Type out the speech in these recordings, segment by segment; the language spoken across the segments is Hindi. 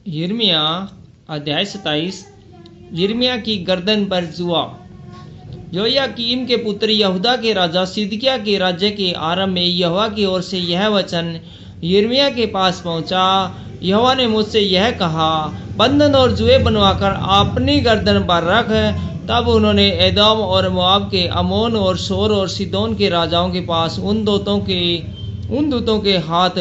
यिर्मयाह अध्याय 27। यिर्मयाह की गर्दन पर जुआ। योयाकीम के पुत्र यहूदा के राजा सिदकिय्याह के राज्य के आरंभ में यहोवा की ओर से यह वचन यिर्मयाह के पास पहुंचा। यहोवा ने मुझसे यह कहा, बंधन और जुए बनवाकर अपनी गर्दन पर रख। तब उन्होंने एदोम और मोआब के, अमोन और सोर और सीदोन के राजाओं के पास उन दूतों के हाथ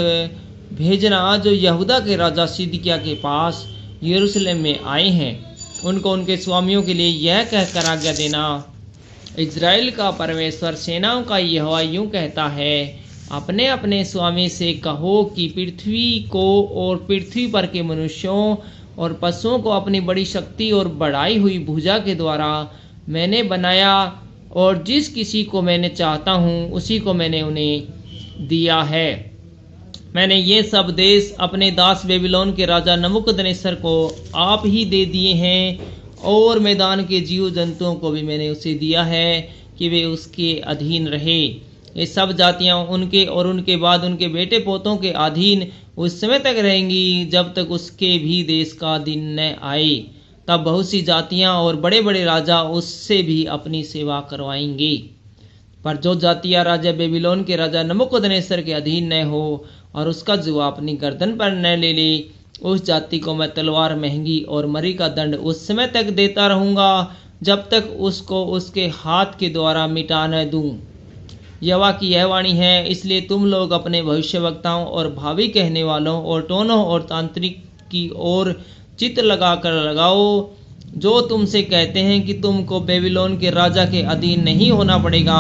भेजना जो यहूदा के राजा सिदकिय्याह के पास यरूशलेम में आए हैं। उनको उनके स्वामियों के लिए यह कहकर आज्ञा देना, इज़राइल का परमेश्वर सेनाओं का यहोवा यूं कहता है, अपने अपने स्वामी से कहो कि पृथ्वी को और पृथ्वी पर के मनुष्यों और पशुओं को अपनी बड़ी शक्ति और बढ़ाई हुई भुजा के द्वारा मैंने बनाया, और जिस किसी को मैंने चाहता हूँ उसी को मैंने उन्हें दिया है। मैंने ये सब देश अपने दास बेबीलोन के राजा नबूकदनेस्सर को आप ही दे दिए हैं, और मैदान के जीव जंतुओं को भी मैंने उसे दिया है कि वे उसके अधीन रहे। ये सब जातियां उनके और उनके बाद उनके बेटे पोतों के अधीन उस समय तक रहेंगी जब तक उसके भी देश का दिन न आए। तब बहुत सी जातियां और बड़े बड़े राजा उससे भी अपनी सेवा करवाएंगे। पर जो जातियां राजा बेबीलोन के राजा नबूकदनेस्सर के अधीन न हो और उसका जुआ अपनी गर्दन पर न ले ले, उस जाति को मैं तलवार, महंगी और मरी का दंड उस समय तक देता रहूंगा जब तक उसको उसके हाथ के द्वारा मिटा न दूं। यहोवा की यह वाणी है। इसलिए तुम लोग अपने भविष्यवक्ताओं और भावी कहने वालों और टोनों और तांत्रिक की ओर चित्त लगाओ, जो तुमसे कहते हैं कि तुमको बेबीलोन के राजा के अधीन नहीं होना पड़ेगा,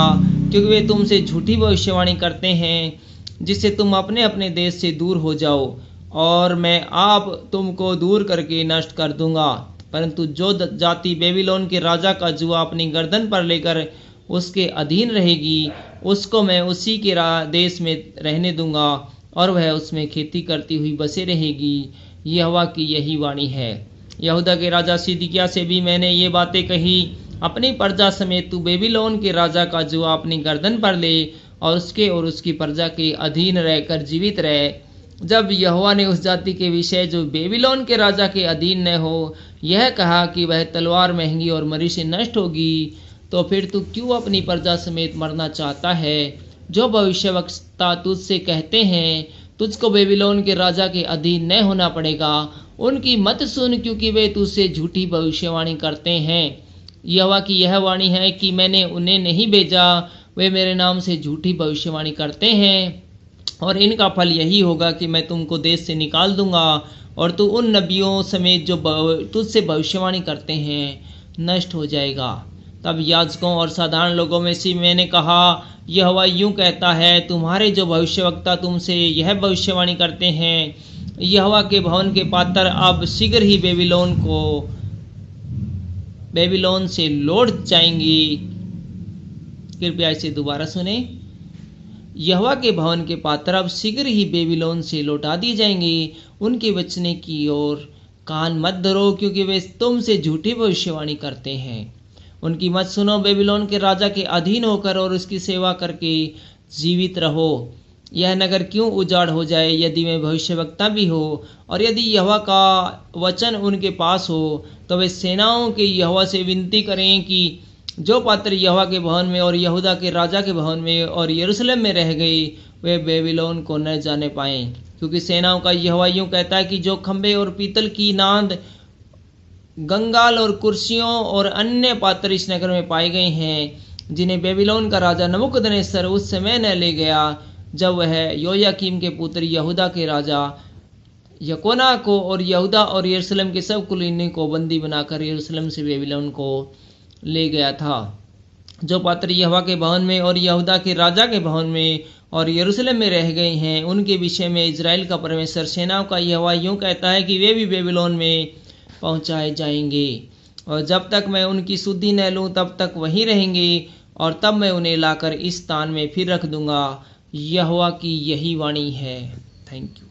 क्योंकि वे तुमसे झूठी भविष्यवाणी करते हैं जिससे तुम अपने अपने देश से दूर हो जाओ, और मैं आप तुमको दूर करके नष्ट कर दूंगा। परंतु जो जाति बेबीलोन के राजा का जुआ अपनी गर्दन पर लेकर उसके अधीन रहेगी, उसको मैं उसी के देश में रहने दूंगा, और वह उसमें खेती करती हुई बसे रहेगी। यहोवा की यही वाणी है। यहूदा के राजा सिदकिय्याह से भी मैंने ये बातें कही, अपनी प्रजा समेत तू बेबीलोन के राजा का जुआ अपनी गर्दन पर ले और उसकी प्रजा के अधीन रहकर जीवित रहे। जब यहोवा ने उस जाति के विषय जो बेबीलोन के राजा के अधीन न हो यह कहा कि वह तलवार, महंगी और मरी से नष्ट होगी, तो फिर तू क्यों अपनी प्रजा समेत मरना चाहता है? जो भविष्यवक्ता तुझसे कहते हैं तुझको बेबीलोन के राजा के अधीन न होना पड़ेगा, उनकी मत सुन, क्योंकि वे तुझसे झूठी भविष्यवाणी करते हैं। यहोवा की यह वाणी है कि मैंने उन्हें नहीं भेजा, वे मेरे नाम से झूठी भविष्यवाणी करते हैं, और इनका फल यही होगा कि मैं तुमको देश से निकाल दूंगा, और तू उन नबियों समेत जो तुझसे भविष्यवाणी करते हैं नष्ट हो जाएगा। तब याजकों और साधारण लोगों में से मैंने कहा, यहोवा यूं कहता है, तुम्हारे जो भविष्यवक्ता तुमसे यह भविष्यवाणी करते हैं, यहोवा के भवन के पात्र अब शीघ्र ही बेबीलोन से लौट जाएंगी। कृपया इसे दोबारा सुने। यहोवा के भवन के पात्र अब शीघ्र ही बेबीलोन से लौटा दिए जाएंगे। उनके बचने की ओर कान मत धरो, क्योंकि वे तुमसे झूठी भविष्यवाणी करते हैं। उनकी मत सुनो। बेबीलोन के राजा के अधीन होकर और उसकी सेवा करके जीवित रहो। यह नगर क्यों उजाड़ हो जाए, यदि वे भविष्यवक्ता भी हो, और यदि यहोवा का वचन उनके पास हो, तो वे सेनाओं के यहोवा से विनती करें कि जो पात्र यहोवा के भवन में और यहूदा के राजा के भवन में और यरूशलेम में रह गए, वे बेबीलोन को न जाने पाएं। क्योंकि सेनाओं का यहोवा यूं कहता है कि जो खंबे और पीतल की नांद, गंगाल और कुर्सियों और अन्य पात्र इस नगर में पाए गए हैं, जिन्हें बेबीलोन का राजा नबूकदनेस्सर उस समय न ले गया जब वह योयाकीम के पुत्र यहूदा के राजा यकोना को और यहूदा और यरूशलेम के सब कुलीनों को बंदी बनाकर यरूशलेम से बेबीलोन को ले गया था। जो पात्र यहोवा के भवन में और यहूदा के राजा के भवन में और यरूशलेम में रह गए हैं, उनके विषय में इज़राइल का परमेश्वर सेनाओं का यहोवा यूं कहता है कि वे भी बेबीलोन में पहुंचाए जाएंगे, और जब तक मैं उनकी सुधि न लूं तब तक वहीं रहेंगे, और तब मैं उन्हें लाकर इस स्थान में फिर रख दूंगा। यहोवा की यही वाणी है। Thank you.